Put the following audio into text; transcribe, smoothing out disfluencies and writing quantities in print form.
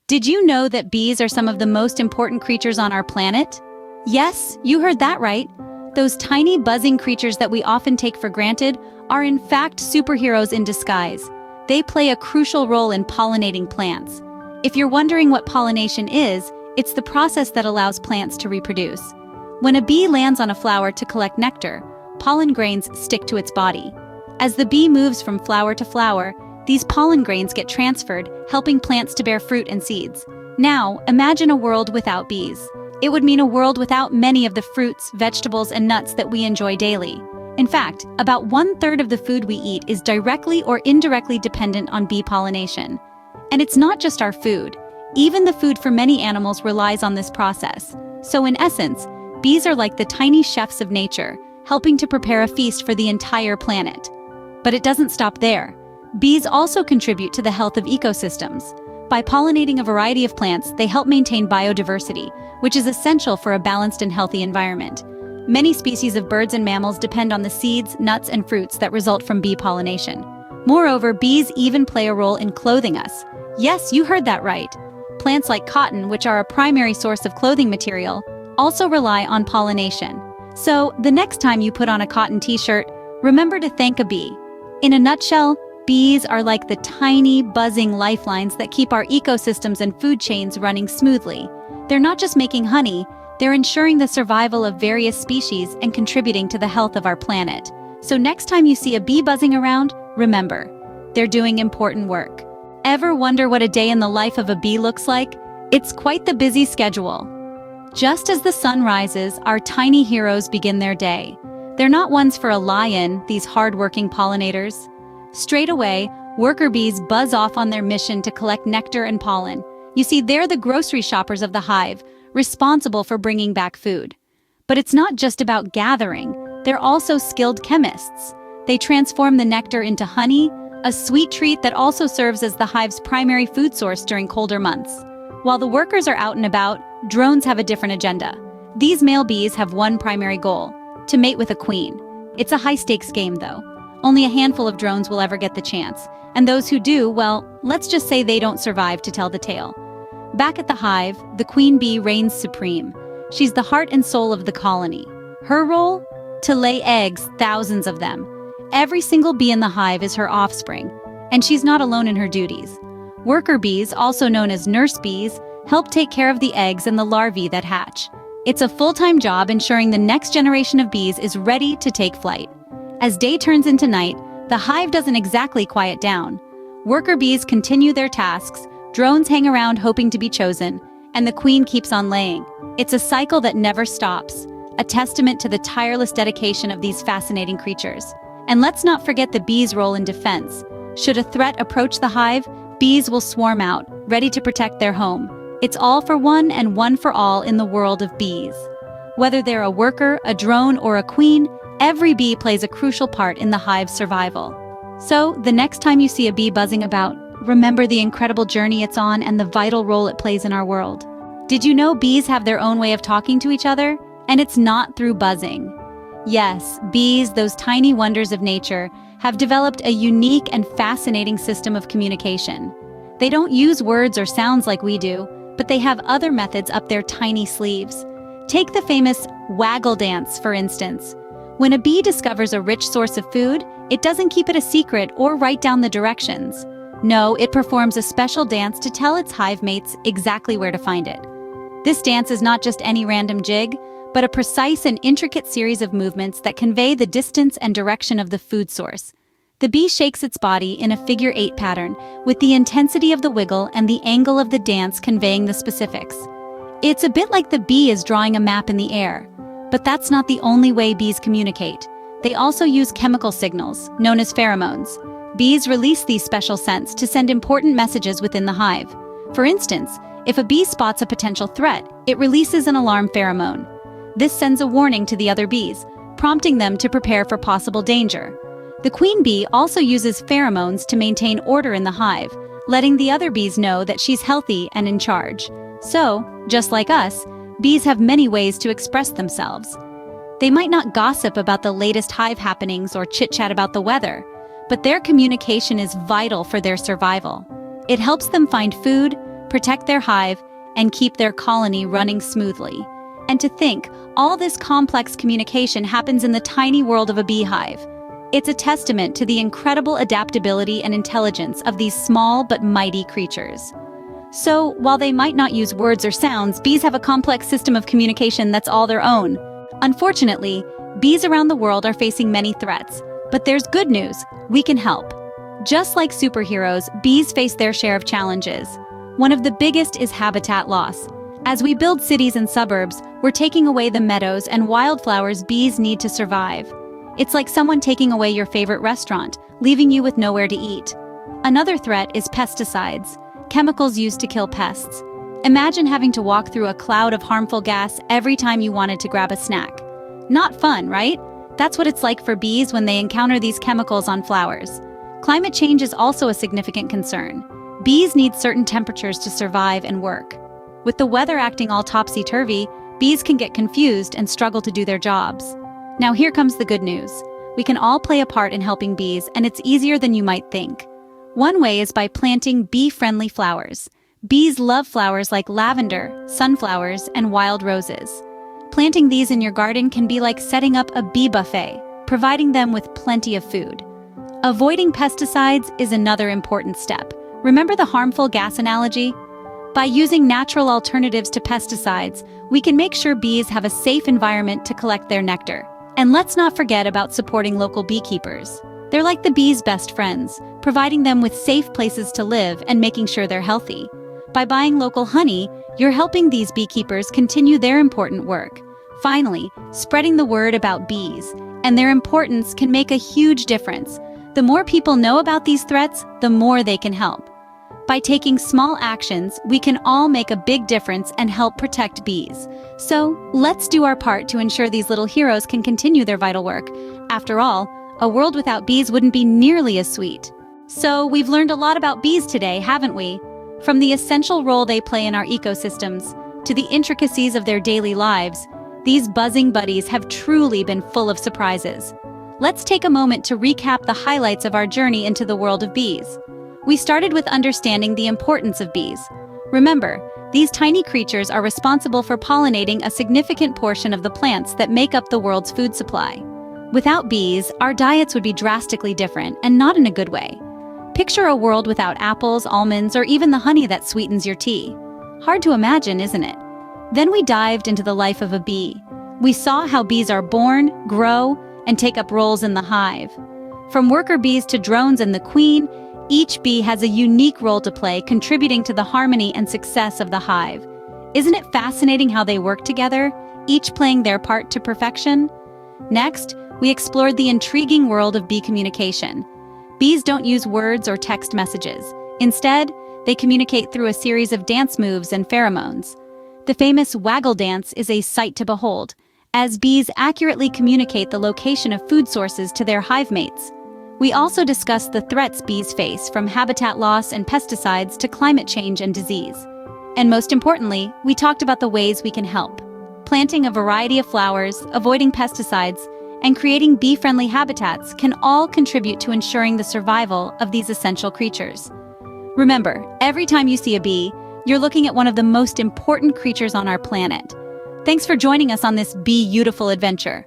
Did you know that bees are some of the most important creatures on our planet? Yes, you heard that right. Those tiny buzzing creatures that we often take for granted are in fact superheroes in disguise. They play a crucial role in pollinating plants. If you're wondering what pollination is, it's the process that allows plants to reproduce. When a bee lands on a flower to collect nectar, pollen grains stick to its body. As the bee moves from flower to flower, these pollen grains get transferred, helping plants to bear fruit and seeds. Now, imagine a world without bees. It would mean a world without many of the fruits, vegetables, and nuts that we enjoy daily. In fact, about 1/3 of the food we eat is directly or indirectly dependent on bee pollination. And it's not just our food. Even the food for many animals relies on this process. So in essence, bees are like the tiny chefs of nature, helping to prepare a feast for the entire planet. But it doesn't stop there. Bees also contribute to the health of ecosystems. By pollinating a variety of plants, they help maintain biodiversity, which is essential for a balanced and healthy environment. Many species of birds and mammals depend on the seeds, nuts, and fruits that result from bee pollination. Moreover, bees even play a role in clothing us. Yes, you heard that right. Plants like cotton, which are a primary source of clothing material, also rely on pollination. So, the next time you put on a cotton t-shirt, remember to thank a bee. In a nutshell, bees are like the tiny, buzzing lifelines that keep our ecosystems and food chains running smoothly. They're not just making honey, they're ensuring the survival of various species and contributing to the health of our planet. So next time you see a bee buzzing around, remember, they're doing important work. Ever wonder what a day in the life of a bee looks like? It's quite the busy schedule. Just as the sun rises, our tiny heroes begin their day. They're not ones for a lie-in, these hard-working pollinators. Straight away, worker bees buzz off on their mission to collect nectar and pollen. You see, they're the grocery shoppers of the hive, responsible for bringing back food. But it's not just about gathering, they're also skilled chemists. They transform the nectar into honey, a sweet treat that also serves as the hive's primary food source during colder months. While the workers are out and about, drones have a different agenda. These male bees have one primary goal: to mate with a queen. It's a high-stakes game, though. Only a handful of drones will ever get the chance, and those who do, well, let's just say they don't survive to tell the tale. Back at the hive, the queen bee reigns supreme. She's the heart and soul of the colony. Her role? To lay eggs, thousands of them. Every single bee in the hive is her offspring, and she's not alone in her duties. Worker bees, also known as nurse bees, help take care of the eggs and the larvae that hatch. It's a full-time job ensuring the next generation of bees is ready to take flight. As day turns into night, the hive doesn't exactly quiet down. Worker bees continue their tasks, drones hang around hoping to be chosen, and the queen keeps on laying. It's a cycle that never stops, a testament to the tireless dedication of these fascinating creatures. And let's not forget the bees' role in defense. Should a threat approach the hive, bees will swarm out, ready to protect their home. It's all for one and one for all in the world of bees. Whether they're a worker, a drone, or a queen, every bee plays a crucial part in the hive's survival. So, the next time you see a bee buzzing about, remember the incredible journey it's on and the vital role it plays in our world. Did you know bees have their own way of talking to each other? And it's not through buzzing. Yes, bees, those tiny wonders of nature, have developed a unique and fascinating system of communication. They don't use words or sounds like we do, but they have other methods up their tiny sleeves. Take the famous waggle dance, for instance. When a bee discovers a rich source of food, it doesn't keep it a secret or write down the directions. No, it performs a special dance to tell its hive mates exactly where to find it. This dance is not just any random jig, but a precise and intricate series of movements that convey the distance and direction of the food source. The bee shakes its body in a figure-8 pattern, with the intensity of the wiggle and the angle of the dance conveying the specifics. It's a bit like the bee is drawing a map in the air. But that's not the only way bees communicate. They also use chemical signals, known as pheromones. Bees release these special scents to send important messages within the hive. For instance, if a bee spots a potential threat, it releases an alarm pheromone. This sends a warning to the other bees, prompting them to prepare for possible danger. The queen bee also uses pheromones to maintain order in the hive, letting the other bees know that she's healthy and in charge. So, just like us, bees have many ways to express themselves. They might not gossip about the latest hive happenings or chit-chat about the weather, but their communication is vital for their survival. It helps them find food, protect their hive, and keep their colony running smoothly. And to think, all this complex communication happens in the tiny world of a beehive. It's a testament to the incredible adaptability and intelligence of these small but mighty creatures. So, while they might not use words or sounds, bees have a complex system of communication that's all their own. Unfortunately, bees around the world are facing many threats, but there's good news: we can help. Just like superheroes, bees face their share of challenges. One of the biggest is habitat loss. As we build cities and suburbs, we're taking away the meadows and wildflowers bees need to survive. It's like someone taking away your favorite restaurant, leaving you with nowhere to eat. Another threat is pesticides, chemicals used to kill pests. Imagine having to walk through a cloud of harmful gas every time you wanted to grab a snack. Not fun, right? That's what it's like for bees when they encounter these chemicals on flowers. Climate change is also a significant concern. Bees need certain temperatures to survive and work. With the weather acting all topsy-turvy, bees can get confused and struggle to do their jobs. Now here comes the good news. We can all play a part in helping bees, and it's easier than you might think. One way is by planting bee-friendly flowers. Bees love flowers like lavender, sunflowers, and wild roses. Planting these in your garden can be like setting up a bee buffet, providing them with plenty of food. Avoiding pesticides is another important step. Remember the harmful gas analogy? By using natural alternatives to pesticides, we can make sure bees have a safe environment to collect their nectar. And let's not forget about supporting local beekeepers. They're like the bees' best friends, providing them with safe places to live and making sure they're healthy. By buying local honey, you're helping these beekeepers continue their important work. Finally, spreading the word about bees and their importance can make a huge difference. The more people know about these threats, the more they can help. By taking small actions, we can all make a big difference and help protect bees. So, let's do our part to ensure these little heroes can continue their vital work. After all, a world without bees wouldn't be nearly as sweet. So, we've learned a lot about bees today, haven't we? From the essential role they play in our ecosystems, to the intricacies of their daily lives, these buzzing buddies have truly been full of surprises. Let's take a moment to recap the highlights of our journey into the world of bees. We started with understanding the importance of bees. Remember, these tiny creatures are responsible for pollinating a significant portion of the plants that make up the world's food supply. Without bees, our diets would be drastically different, and not in a good way. Picture a world without apples, almonds, or even the honey that sweetens your tea. Hard to imagine, isn't it? Then we dived into the life of a bee. We saw how bees are born, grow, and take up roles in the hive. From worker bees to drones and the queen, each bee has a unique role to play, contributing to the harmony and success of the hive. Isn't it fascinating how they work together, each playing their part to perfection? Next, we explored the intriguing world of bee communication. Bees don't use words or text messages. Instead, they communicate through a series of dance moves and pheromones. The famous waggle dance is a sight to behold, as bees accurately communicate the location of food sources to their hive mates. We also discussed the threats bees face, from habitat loss and pesticides to climate change and disease. And most importantly, we talked about the ways we can help. Planting a variety of flowers, avoiding pesticides, and creating bee-friendly habitats can all contribute to ensuring the survival of these essential creatures. Remember, every time you see a bee, you're looking at one of the most important creatures on our planet. Thanks for joining us on this bee-beautiful adventure.